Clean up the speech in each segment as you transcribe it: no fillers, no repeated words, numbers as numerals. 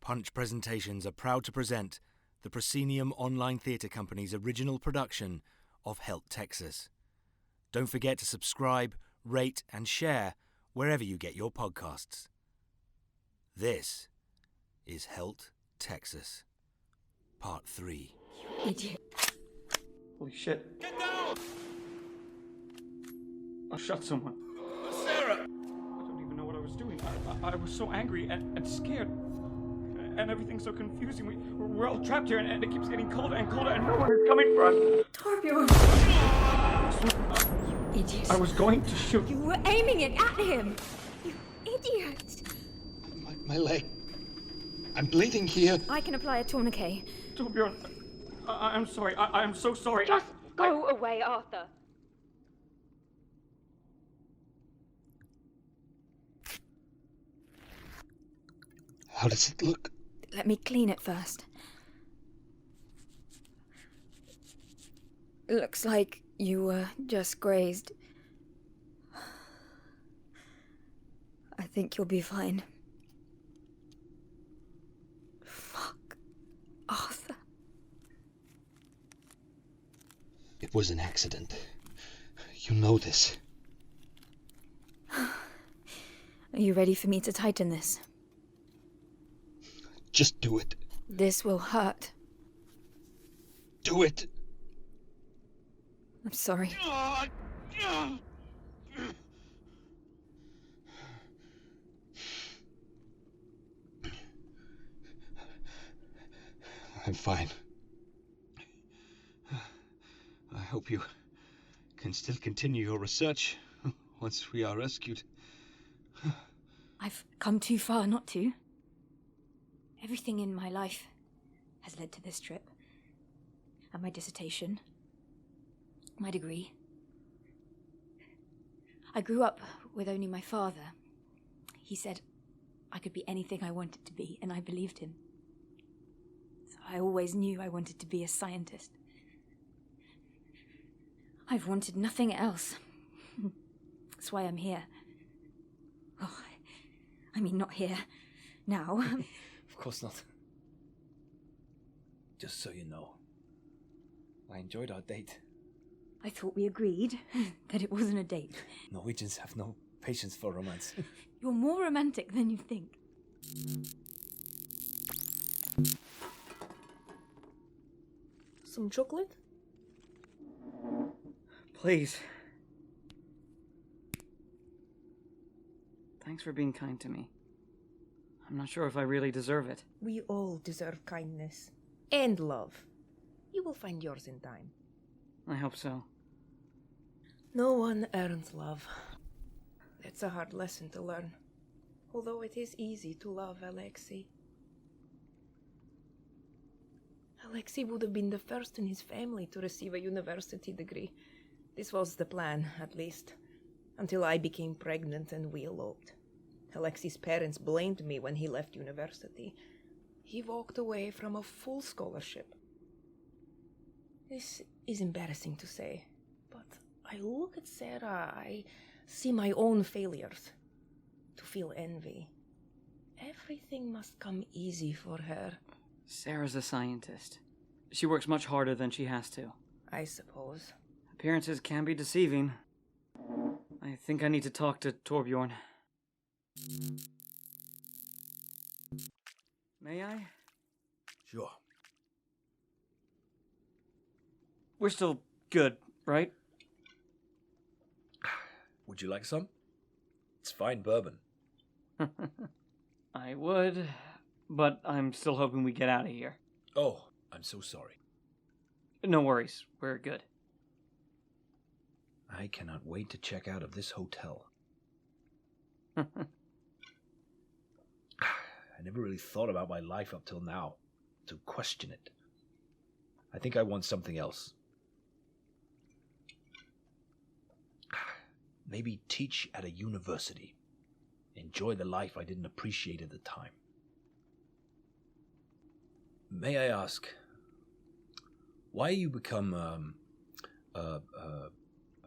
Punch Presentations are proud to present the Proscenium Online Theatre Company's original production of Helt Texas. Don't forget to subscribe, rate and share wherever you get your podcasts. This is Helt Texas, Part 3. You idiot. Holy shit. Get down! I shot someone. Sarah! I don't even know what I was doing. I was so angry and scared. And everything's so confusing. We're all trapped here and it keeps getting colder and colder and nowhere is coming from. Torbjørn! You idiot. I was going to shoot. You were aiming it at him! You idiot! My leg. I'm bleeding here. I can apply a tourniquet. Torbjørn, I'm sorry. I'm so sorry. Just go away, Arthur. How does it look? Let me clean it first. Looks like you were just grazed. I think you'll be fine. Fuck. Arthur. It was an accident. You know this. Are you ready for me to tighten this? Just do it. This will hurt. Do it. I'm sorry. I'm fine. I hope you can still continue your research once we are rescued. I've come too far not to. Everything in my life has led to this trip. And my dissertation. My degree. I grew up with only my father. He said I could be anything I wanted to be, and I believed him. So I always knew I wanted to be a scientist. I've wanted nothing else. That's why I'm here. Oh, I mean, not here. Now. Of course not. Just so you know, I enjoyed our date. I thought we agreed that it wasn't a date. Norwegians have no patience for romance. You're more romantic than you think. Some chocolate? Please. Thanks for being kind to me. I'm not sure if I really deserve it. We all deserve kindness. And love. You will find yours in time. I hope so. No one earns love. That's a hard lesson to learn. Although it is easy to love Alexei. Alexei would have been the first in his family to receive a university degree. This was the plan, at least. Until I became pregnant and we eloped. Alexei's parents blamed me when he left university. He walked away from a full scholarship. This is embarrassing to say, but I look at Sarah, I see my own failures. To feel envy. Everything must come easy for her. Sarah's a scientist. She works much harder than she has to. I suppose. Appearances can be deceiving. I think I need to talk to Torbjørn. May I? Sure. We're still good, right? Would you like some? It's fine bourbon. I would, but I'm still hoping we get out of here. Oh, I'm so sorry. No worries, we're good. I cannot wait to check out of this hotel. I never really thought about my life up till now, to question it. I think I want something else. Maybe teach at a university. Enjoy the life I didn't appreciate at the time. May I ask, why you become,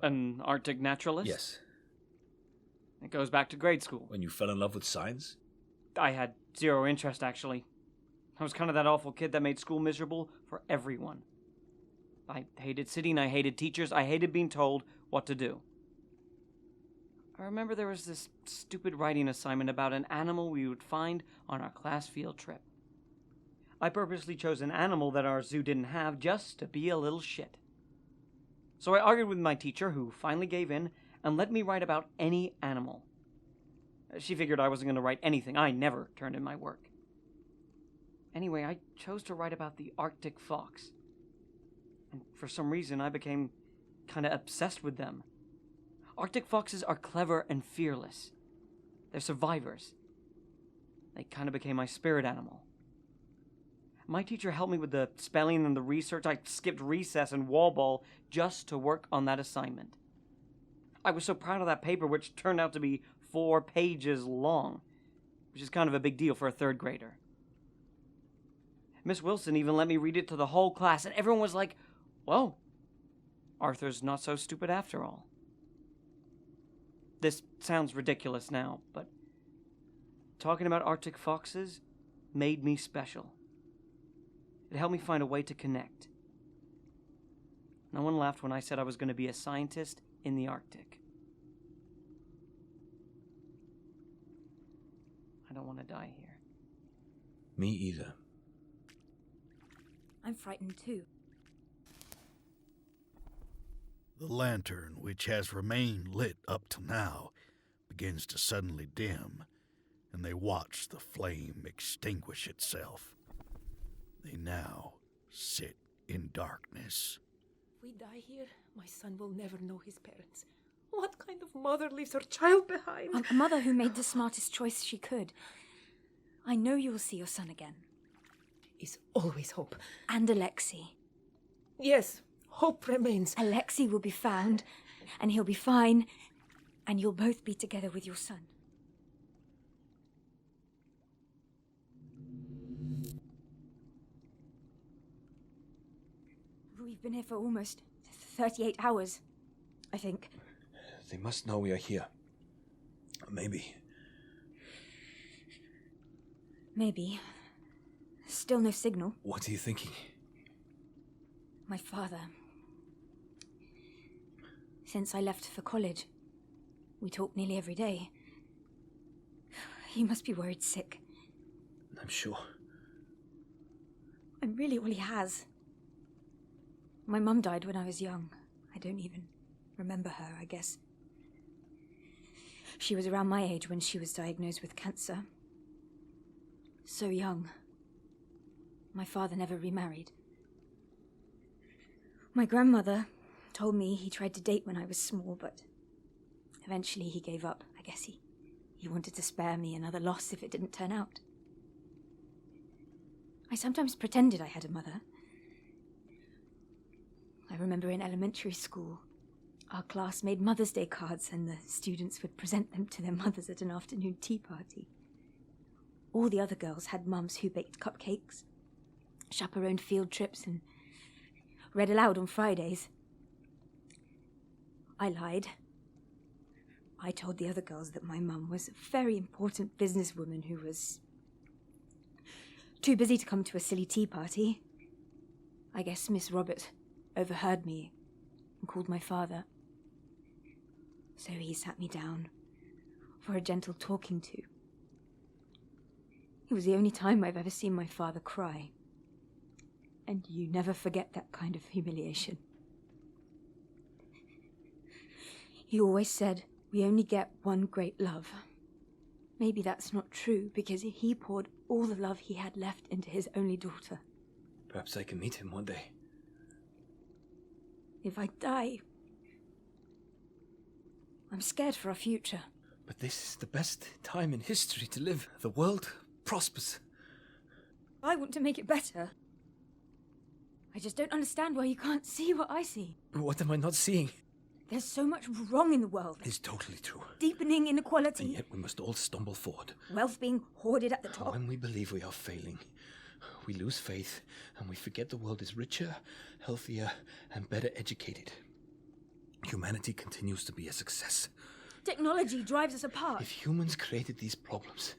An Arctic naturalist? Yes. It goes back to grade school. When you fell in love with science? I had zero interest, actually. I was kind of that awful kid that made school miserable for everyone. I hated sitting, I hated teachers, I hated being told what to do. I remember there was this stupid writing assignment about an animal we would find on our class field trip. I purposely chose an animal that our zoo didn't have just to be a little shit. So I argued with my teacher, who finally gave in and let me write about any animal. She figured I wasn't going to write anything. I never turned in my work. Anyway, I chose to write about the Arctic fox. And for some reason, I became kind of obsessed with them. Arctic foxes are clever and fearless. They're survivors. They kind of became my spirit animal. My teacher helped me with the spelling and the research. I skipped recess and wall ball just to work on that assignment. I was so proud of that paper, which turned out to be 4 pages long, which is kind of a big deal for a 3rd grader. Miss Wilson even let me read it to the whole class, and everyone was like, "Whoa, Arthur's not so stupid after all." This sounds ridiculous now, but talking about Arctic foxes made me special. It helped me find a way to connect. No one laughed when I said I was going to be a scientist in the Arctic. I don't want to die here. Me either. I'm frightened too. The lantern, which has remained lit up till now, begins to suddenly dim, and they watch the flame extinguish itself. They now sit in darkness. If we die here, my son will never know his parents. What kind of mother leaves her child behind? A mother who made the smartest choice she could. I know you will see your son again. Is always hope. And Alexei. Yes, hope remains. Alexei will be found, and he'll be fine, and you'll both be together with your son. We've been here for almost 38 hours, I think. They must know we are here. Maybe. Maybe. Still no signal. What are you thinking? My father. Since I left for college, we talk nearly every day. He must be worried sick. I'm sure. I'm really all he has. My mum died when I was young. I don't even remember her, I guess. She was around my age when she was diagnosed with cancer. So young. My father never remarried. My grandmother told me he tried to date when I was small, but eventually he gave up. I guess he wanted to spare me another loss if it didn't turn out. I sometimes pretended I had a mother. I remember in elementary school, our class made Mother's Day cards and the students would present them to their mothers at an afternoon tea party. All the other girls had mums who baked cupcakes, chaperoned field trips, and read aloud on Fridays. I lied. I told the other girls that my mum was a very important businesswoman who was too busy to come to a silly tea party. I guess Miss Roberts overheard me and called my father. So he sat me down for a gentle talking to. It was the only time I've ever seen my father cry. And you never forget that kind of humiliation. He always said, we only get one great love. Maybe that's not true, because he poured all the love he had left into his only daughter. Perhaps I can meet him one day. If I die, I'm scared for our future. But this is the best time in history to live. The world prospers. I want to make it better. I just don't understand why you can't see what I see. What am I not seeing? There's so much wrong in the world. It's totally true. Deepening inequality. And yet we must all stumble forward. Wealth being hoarded at the top. When we believe we are failing, we lose faith and we forget the world is richer, healthier, and better educated. Humanity continues to be a success. Technology drives us apart. If humans created these problems,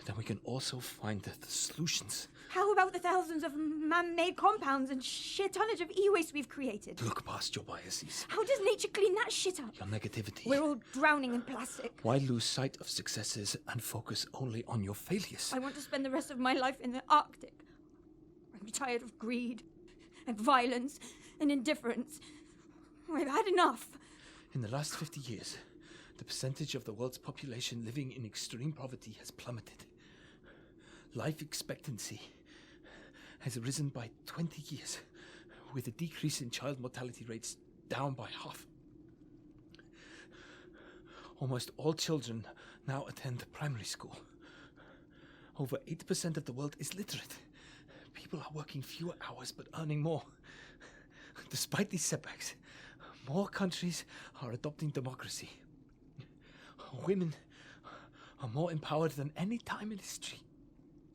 then we can also find the solutions. How about the thousands of man-made compounds and sheer tonnage of e-waste we've created? Look past your biases. How does nature clean that shit up? Your negativity. We're all drowning in plastic. Why lose sight of successes and focus only on your failures? I want to spend the rest of my life in the Arctic. I'm tired of greed and violence and indifference. I've had enough. In the last 50 years, the percentage of the world's population living in extreme poverty has plummeted. Life expectancy has risen by 20 years, with a decrease in child mortality rates down by half. Almost all children now attend primary school. Over 80% of the world is literate. People are working fewer hours but earning more. Despite these setbacks, more countries are adopting democracy. Women are more empowered than any time in history.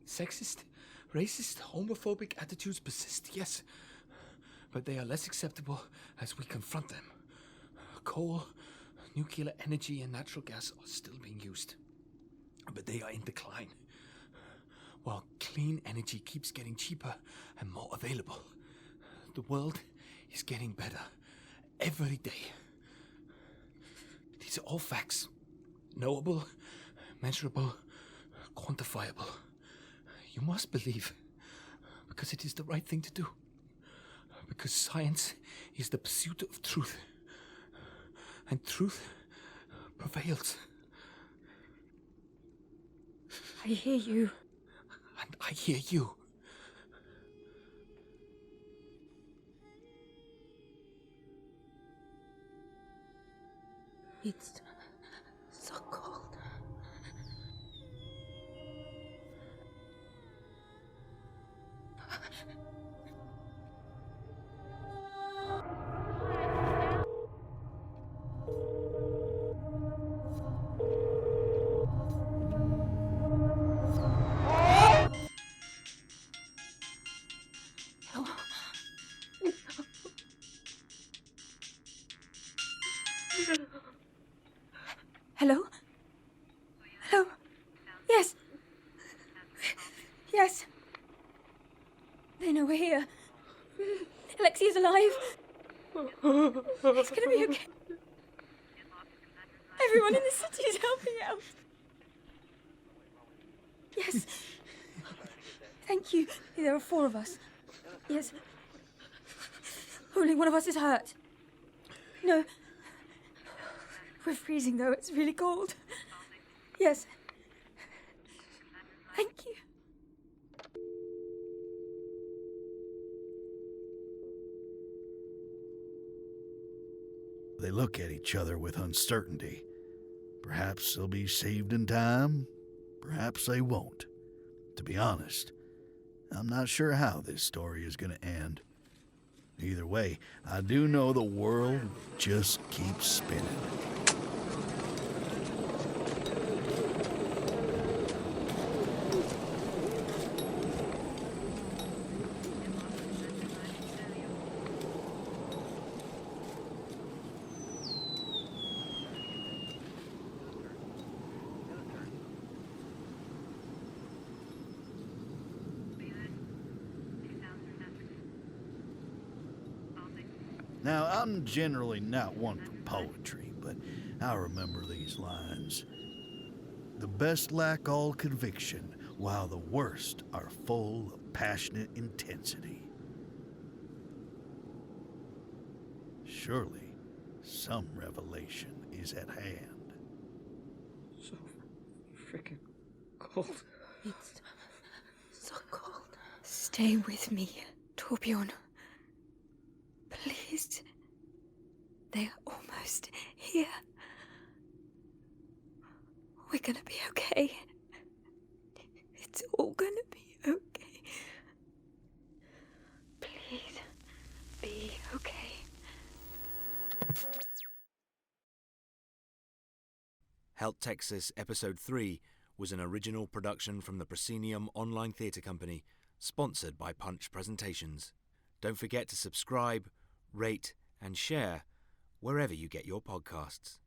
Sexist, racist, homophobic attitudes persist, yes, but they are less acceptable as we confront them. Coal, nuclear energy, and natural gas are still being used, but they are in decline, while clean energy keeps getting cheaper and more available. The world is getting better every day. These are all facts. Knowable, measurable, quantifiable. You must believe, because it is the right thing to do. Because science is the pursuit of truth. And truth prevails. I hear you. And I hear you. It's so cold. Hello? Hello? Yes. Yes. They know we're here. Alexei is alive. It's gonna be okay. Everyone in the city is helping out. Yes. Thank you. There are 4 of us. Yes. Only one of us is hurt. No. We're freezing, though. It's really cold. Yes. Thank you. They look at each other with uncertainty. Perhaps they'll be saved in time, perhaps they won't. To be honest, I'm not sure how this story is going to end. Either way, I do know the world just keeps spinning. Now, I'm generally not one for poetry, but I remember these lines. The best lack all conviction, while the worst are full of passionate intensity. Surely, some revelation is at hand. So freaking cold. It's so cold. Stay with me, Torbjørn. Please. They're almost here. We're gonna be okay. It's all gonna be okay. Please be okay. Helt Texas Episode 3 was an original production from the Proscenium online theatre company, sponsored by Punch Presentations. Don't forget to subscribe, rate, and share wherever you get your podcasts.